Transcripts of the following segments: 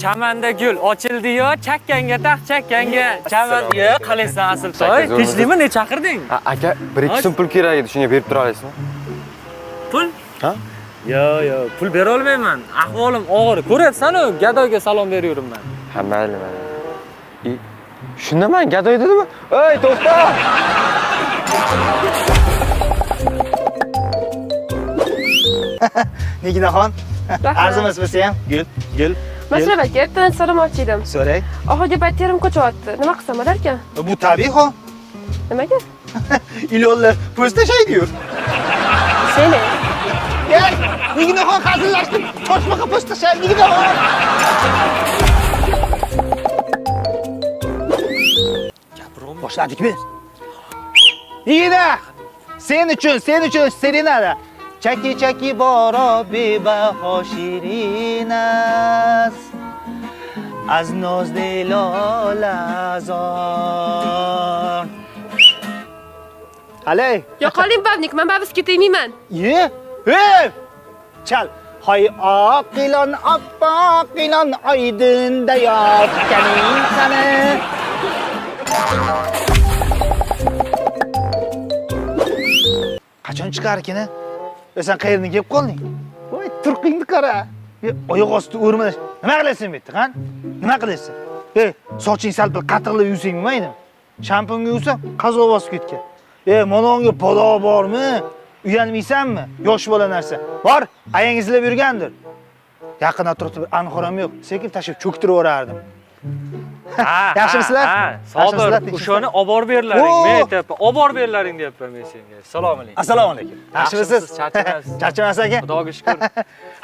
Chamanda gul ochildi-yu, chakkanga taq, chakkanga. Chaman, qalaysan asl to'y. Tinchlikmi, ne chaqirding? Aka, 1-2 so'm pul kerak edi, shunga berib tura olasizmi? Pul? Ha? Yo'q, pul bera olmayman. Ahvolim og'ir. Ko'ryapsan-ku, gadoyga salom beraverman. Ha, mayli. Shunda men gadoy dedimmi? Ey, to'xta! Niginaxon, arzimas bo'lsa ham, gul. Mashrab aka, ertadan so'ramoqchi edim. So'rang. Oxirgi payt terim ko'chyapti. Nima qilsam bo'larkan? Bu tabiiy hol. Nimaga? Ilonlar po'st tashlaydi-yu. Seni. Gel, Niginaxon hazillashdim. Toshmaqa po'st tashlaydi, Niginaxon. Gapirim boshladikmi? Nigina! Sen uchun serenada. Chaki boro bebaho shirinas. Az noz dilolazor. Alay. Yo'qoling babnik, men babisga tegmayman. Ye? Chal. Hay aqilon appaqilon oydinda yotganing sani. Qachon chiqar ekan? Sen qayerdan kelib qolding? Voy, turqingni qara. Oyoq osti o'rmalash. Nima qilasan bu yerda, qan? Nima qilasan? Soching sal bir qatiqlab yusang mayli. Shampunga yusa, qazo bosib ketgan. Mononga podo bormi? Uyalmaysanmi? Yosh bola narsa. Bor, ayang izlab yurgandir. Yaqin atrofda bir anxoram yo'q. Sekin tashib cho'ktirib yuborardim. Yaxshimisizlar? Sabr, o'shani olib borib berlaring. Men aytayapman, olib borib berlaring deyapman men senga. Assalomu alaykum. Assalomu alaykum. Yaxshimisiz? Charchamaysiz? Charchamas aka? Xudoga shukr.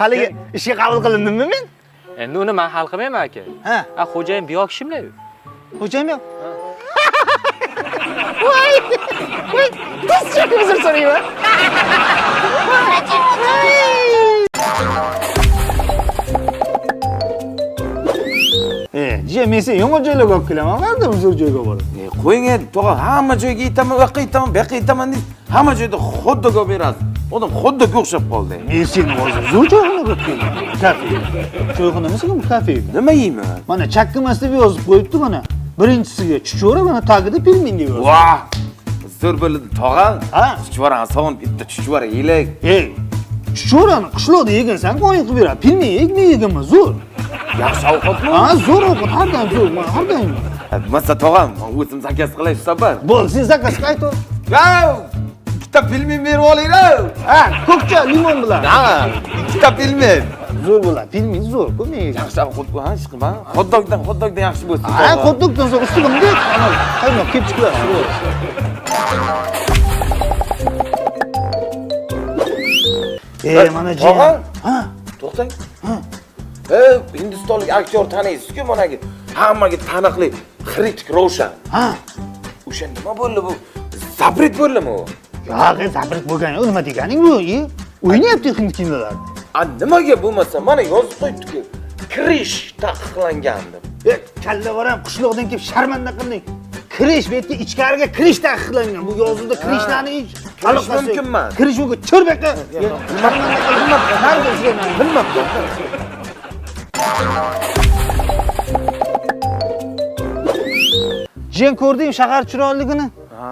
Haligi ishga qabul qilindimmi men? Endi uni men hal qilmayman aka. Ha. Xo'jayin bu yoq kimlar? Xo'jayim yo'q. Voy! Biz chakimizni so'rayman. Jiya men sen yomon joylarga olib kelaman, qayerda huzur joyga borib. Qo'ying endi, to'g'ri, hamma joyga yetaman, u yoqqa yetaman, bu yoqqa yetaman deb hamma joyda xoddaga berasiz. Odam xoddaga o'xshab qoldi. Men seni hozir huzur joyga olib kelaman. Kafe. Choyxonamasizmi, kafe? Nima yeyman? Mana chakkimas deb yozib qo'yibdi mana. Birinchisiga chuchvara, mana tagida pelmen deb yozibdi. Voh! Zo'r bo'ldi, tog'a. Ha? Chuchvarani sog'in bitta chuchvara yeylik. Chuchvarani qishloqda yegansan, qo'yib qilib beradi. Pelmen yegmi yeganman, zo'r. Yaxshi ovqatmi? Ha, zo'r ovqat, har doim zo'r, har doim. Masa tog'am, o'zim zakaz qilay sabr. Bo'l, sen zakaz qayt. Yow! Bitta pelmen berib olinglar. Ha, ko'kcha limon bilan. Ha, bitta pelmen. Zo'r bo'ladi, pelmen zo'r-ku men. Yaxshi ovqat bu, ha, chiqman. Xotdogdan yaxshi bo'lsin. Ha, xotdogdan so'ng ustiga bunday qaynoq kepchiklar. Mana jiyan. Ha, to'xtang. Ha. Hindistonlik aktyor taniysiz-ku, managi hammaga taniqli Hritik Roshan. Ha. O'sha nima bo'ldi bu? Zapret bo'ldimi u? Yo'q, zapret bo'lgan. Nima deganing bu? O'ynayapti hind kinolarida. Nimaga bo'lmasa, mana yozib qo'yibdi-ku. Kirish taqiqlangan deb. Kalla boram, qishloqdan kelib sharmanda qilding. Kirish, bu yerga ichkariga kirish taqiqlangan. Bu yozuvda kirishlarni hech kirish mumkin emas. Kirish mumkin. Cho'r bu yoqqa. Bilmabman. Jiyan ko'rding shahar chiroyligini?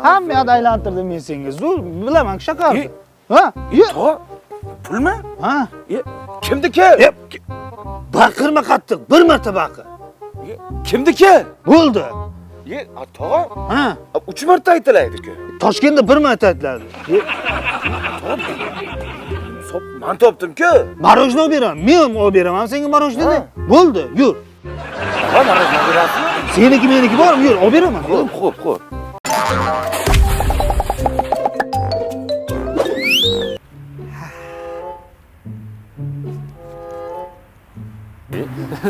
Hamma yoqda aylantirdim men senga. Zo'r bilaman shaharni. Ha? To'g'ri. Pulmi? Ha? Kimniki? Baqirma qattiq, bir marta baqir. Kimniki? Bo'ldi. To'g'ri? Ha? 3 marta aytilaydi-ku. Toshkentda bir marta aytiladi. Men topdim-ku. Marojno beraman. Men olib beraman senga marojnoni. Bo'ldi, yur. Ha, marojno berasizmi? Seniki meniki bormi? Yur, olib beraman. Xo'p.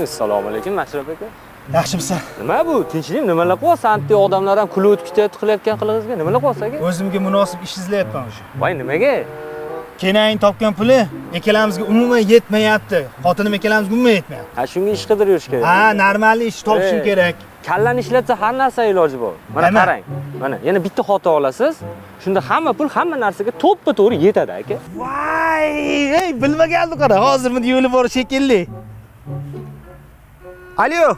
Assalomu alaykum, Mashrab aka. Yaxshimisan? Nima bu? Tinchlik, nimalar qilyapsan? Anti odamlar ham kulib o'tkazib qilayotgan qilig'ingizga nimalar qilyapsan aka? O'zimga munosib ish izlayapman o'sha. Voy, nimaga? Kenayin topgan puli ikkalamizga umuman yetmayapti. Xotinim ikkalamizga umuman yetmayapti. Ha, shunga ish qidirib yurish kerak. Ha, normal ish topishim kerak. Kallani ishlatsa har narsa iloji bor. Mana Nima? qarang. Mana yana bitta xoto olasiz. Shunda hamma pul hamma narsaga to'ppa-to'g'ri yetadi aka. Voy, ey, bilmagandim qara. Hozir buni yo'li bor shekilli. Alo.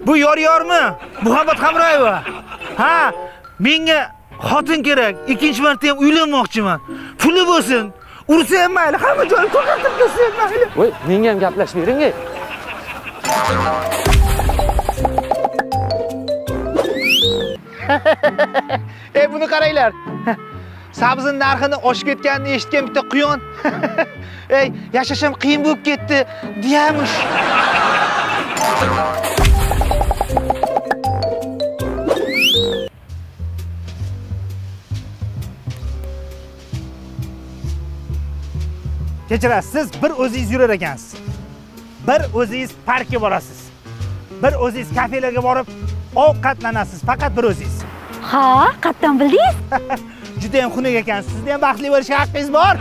Bu yormi? Muhabbat Hamroyeva. Ha, menga xotin kerak. Ikkinchi marta ham uylanmoqchiman. Puli bo'lsin. Ursa ham mayli, hamma joyni ko'rsatib bersa ham mayli. Voy, menga ham gaplashib bering. Ey, buni qaranglar. Sabzining narxini oshib ketganini eshitgan bitta quyon. Ey, yashashim qiyin bo'lib ketdi, deyamish. Kechirasiz, siz bir o'zingiz yurar ekansiz. Bir o'zingiz parkka borasiz. Bir o'zingiz kafelarga borib ovqatlanasiz, faqat bir o'zingiz. Ha, qatdan bildingiz? Juda ham xunuk ekansiz. Sizda ham baxtli bo'lishga haqqingiz bor.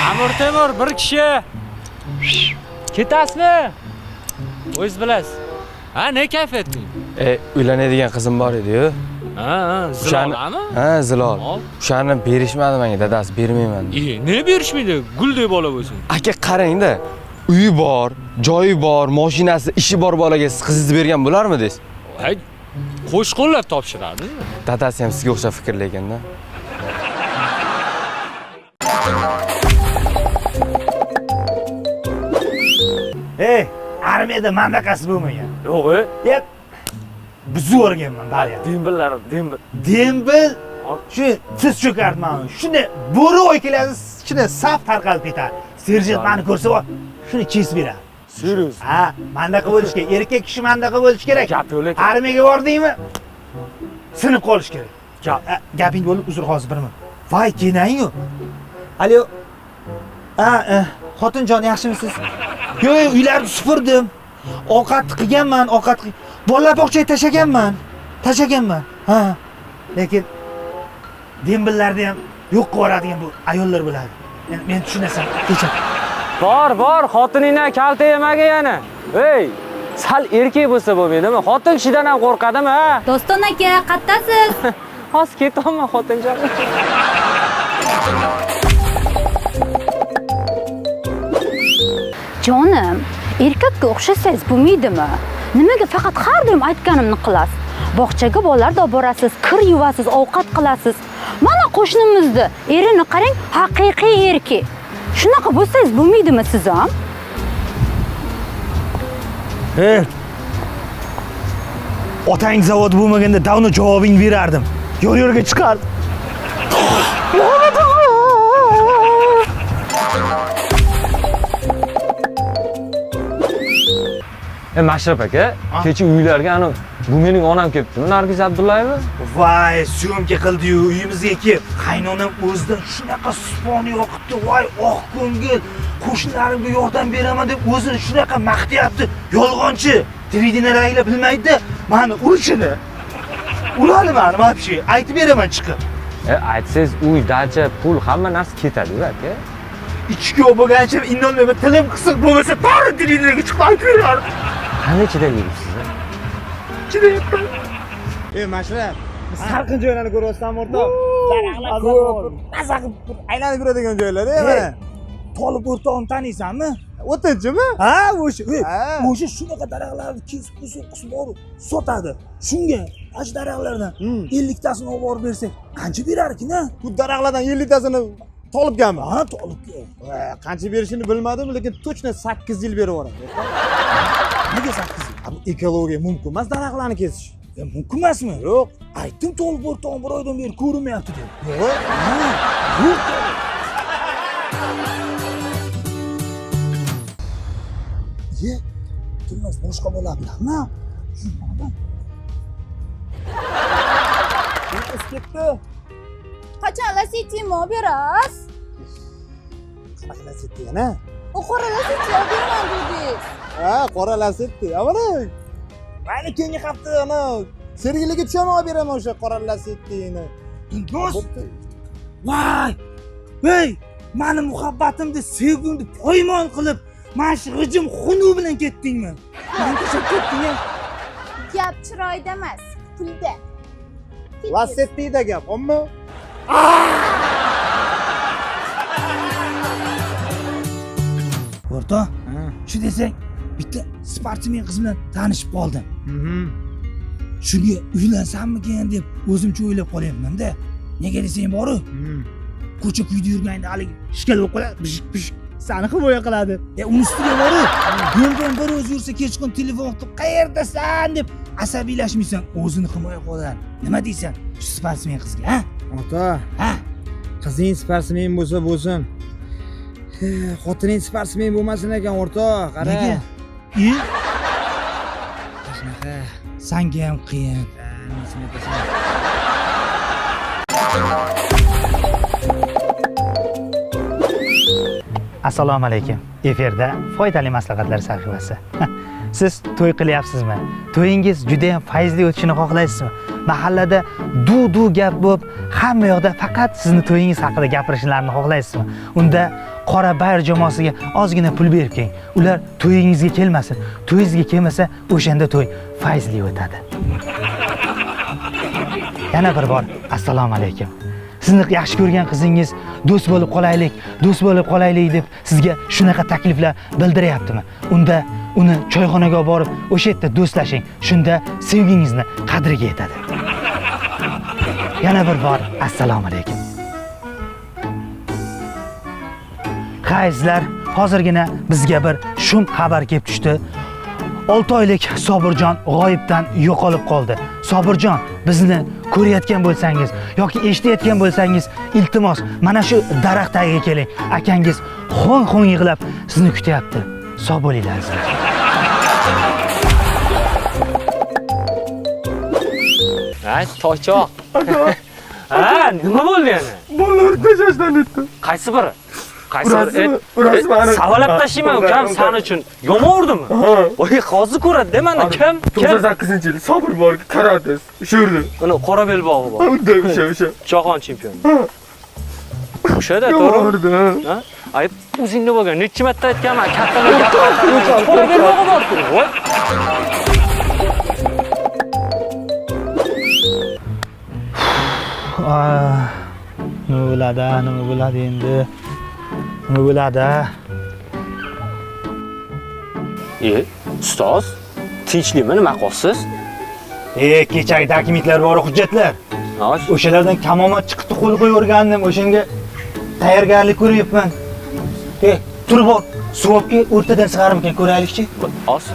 Amir Temur bir kishi. Ketasizmi? O'zingiz bilasiz. Ha, ne kayfiyating? Uylanadigan qizim bor edi-yu. Ha, Zilolami? Ha, Zilol. O'shani berishmadi menga, dadasi bermayman. Ne berishmaydi? Guldek bola bo'lsin. Aka qarang-da. Uyi bor, joyi bor, mashinasi, ishi bor bolaga siz qizingizni bergan bo'larmidingiz? Hay, qo'shqo'llab topshirardingmi? Dadasi ham sizga o'xshab fikrlaygan-da. Ey, armiyada mandaqasi bo'lmagan. Yo'q-ku. Yep. Buzib o'rganman, bari. Dembillar. Dembil shu siz cho'kartman. Shuni bo'ri o'y keladi, shuni saf tarqalib ketadi. Serjant meni ko'rsa, shuni kesib beradi. Serius. Ha, mandaqa bo'lish kerak. Erkak kishi mandaqa bo'lish kerak. Gap yo'q ekan. Armiyaga bordingmi? Sinib qolish kerak. Gaping bo'lib uzr hozir birman. Voy, kenang-ku. Alo. Xotinjon, yaxshimisiz? Yo'q, uylarni supurdim. Ovqat qilganman, bolalar bog'chaga tashaganman. Ha. Lekin dembillarda ham yo'q qilib yuboradigan bu ayollar bo'ladi. Men tushunasan, kechir. Bor, xotiningdan kalta yemaga yana. Ey, sal erkak bo'lsa bo'lmaydimi? Xotin kishidan ham qo'rqadimi, ha? Doston aka, qattasiz? Hozir ketaman xotinjon. Jonim, erkakka o'xshasangiz bo'lmaydimi? Nimaga faqat har doim aytganimni qilasiz? Bog'chaga bolalarni olib borasiz, kir yuvasiz, ovqat qilasiz. Mana qo'shnimizni erini qarang, haqiqiy erkak. Shunaqa bo'lsangiz bo'lmaydimi siz ham? Otang zavod bo'lmaganda davno javobingni berardim. Yo'l-yo'lga chiqardim. Mashrab aka, kecha uylarga ana bu mening onam kelibdimi, Nargiz Abdullayeva? Voy, syomka qildi-yu uyimizga kelib, qaynonam o'zidan shunaqa spon yoqibdi. Voy, oq ko'ngil, qo'shnilarimga yordam beraman deb o'zini shunaqa maqtayapti. Yolg'onchi. Televideniyalar bilmaydi, meni urishini. Uradi meni, вообще. Aytib beraman chiqib. Aytsangiz, uy, dacha, pul, hamma narsa ketadi-ku aka. Ichki bo'lgancha indolmayman, tilim qisiq bo'lmasa, to'g'ri televideniyaga chiqib aytib berardim. Qanday chidab yuribsiz? Chidayapman. Mashrab, salqin joylarni ko'ryapsanmi, o'rtoq? Daraxtlar ko'p, maza qilib aylanib yuradigan joylar, mana. Tolib o'rtog'ini taniysanmi? O'tinchimi? Ha, o'sha shunaqa daraxtlarni kesib bor, sotadi. Shunga ash daraxtlardan 50 tasini olib borib bersak, qancha berar ekan-a? Bu daraxtlardan 50 tasini tolibganmi? Ha, tolibga. Qancha berishini bilmadim, lekin точно 8 yil berib yuboradi. Nega 8 yil? Bu ekologiya mumkin emas daraxtlarni kesish. Mumkin emasmi? Yo'q. Aytdim, tolib o'rtog'im bir oydan beri ko'rinmayapti deb. Yo'q. Yo'q. Turmas boshqa bo'ladimi? Shundan. Ketdi. Qachon lasetiyni olib berasiz? Qanaqa lasetti yana? O qora lasetni olib beraman dedingiz. Ha, qora lasetti. Avara. Mayli, keyingi hafta Ana, Sergeliga tushaman olib beraman o'sha qora lasettini. Do'st. Voy! Hey, mani muhabbatimni, sevgimni poymon qilib, mana shu g'ijim xunu bilan ketdingmi? Men tashlab ketding-a? Gap chiroyda emas, pulda. Lasettida gap, ammo O'rtoq, shu desang, bitta sportsmen qiz bilan tanishib qoldim. Shunga uylansammikan deb o'zimcha o'ylab qolyapman-da. Nega desang boru? Ko'cha kuyda yurganda hali shikal bo'lib qoladi, bishik sani himoya qiladi. Uni ustiga boru, yo'ldan bir o'zi yursa kechqurun telefon qilib, "Qayerdasan?" deb asabiylashmaysan, o'zini himoya qiladi. Nima deysan shu sportsmen qizga, ha? ota, Ha? qizing sportsmen bo'lsa bo'lsin. Xotining sportsmen bo'lmasin ekan, o'rtoq. Qara. Nega? Shunaqa. Senga ham qiyin. Assalomu alaykum. Efirda foydali maslahatlar sahifasi. Siz to'y qilyapsizmi? To'yingiz juda ham fayzli o'tishini xohlaysizmi? Mahallada du gap bo'lib, hamma yoqda faqat sizni to'yingiz haqida gapirishlarini xohlaysizmi? Unda qora bayr jamoasiga ozgina pul berib keling. Ular to'yingizga kelmasin. To'yingizga kelmasa, o'shanda to'y fayzli o'tadi. Yana bir bor assalomu alaykum. Sizni yaxshi ko'rgan qizingiz do'st bo'lib qolaylik deb sizga shunaqa takliflar bildiryaptimi? Unda uni choyxonaga olib borib, o'sha yerda do'stlashing. Shunda sevgingizni qadriga yetadi. Yana bir bor assalomu alaykum. Qaysizlar, hozirgina bizga bir shum xabar kelib tushdi. 6 oylik Sobirjon g'oyibdan yo'qolib qoldi. Sobirjon, bizni ko'rayotgan bo'lsangiz yoki eshitayotgan bo'lsangiz, iltimos, mana shu daraxt tagiga keling. Akangiz xo'ng yig'lab sizni kutyapti. Sog' bo'linglar. Ha, toychoq. Ha, nima bo'ldi yana? Bolalar tashashdan etdi. Qaysi biri? Urasi mani. Savalab tashlayman ukam san uchun. Yomon urdimi? Voy, hozir ko'radi-da mana kim? 98-yil Sobir bor, karates. O'sha yerda. Uni qora belbog'i bor. Unda o'sha. Jahon chempioni. O'shada to'g'ri. Ha? Ayb, o'zingda bo'lgan. Necha marta aytganman, kattalar gapiradi. Qora belbog'i bor-ku. Voy. Nima bo'ladi endi? Nima bo'ladi? Ustoz, tinchlikmi, nima qilsiz? Kechagi dokumentlar bor, hujjatlar. O'shalardan kamomat chiqdi, qo'l qo'yib o'rgandim, o'shanga tayyorgarlik ko'ryapman. Turib ol, savobga o'rtadan sig'armikan ko'raylikchi. Os.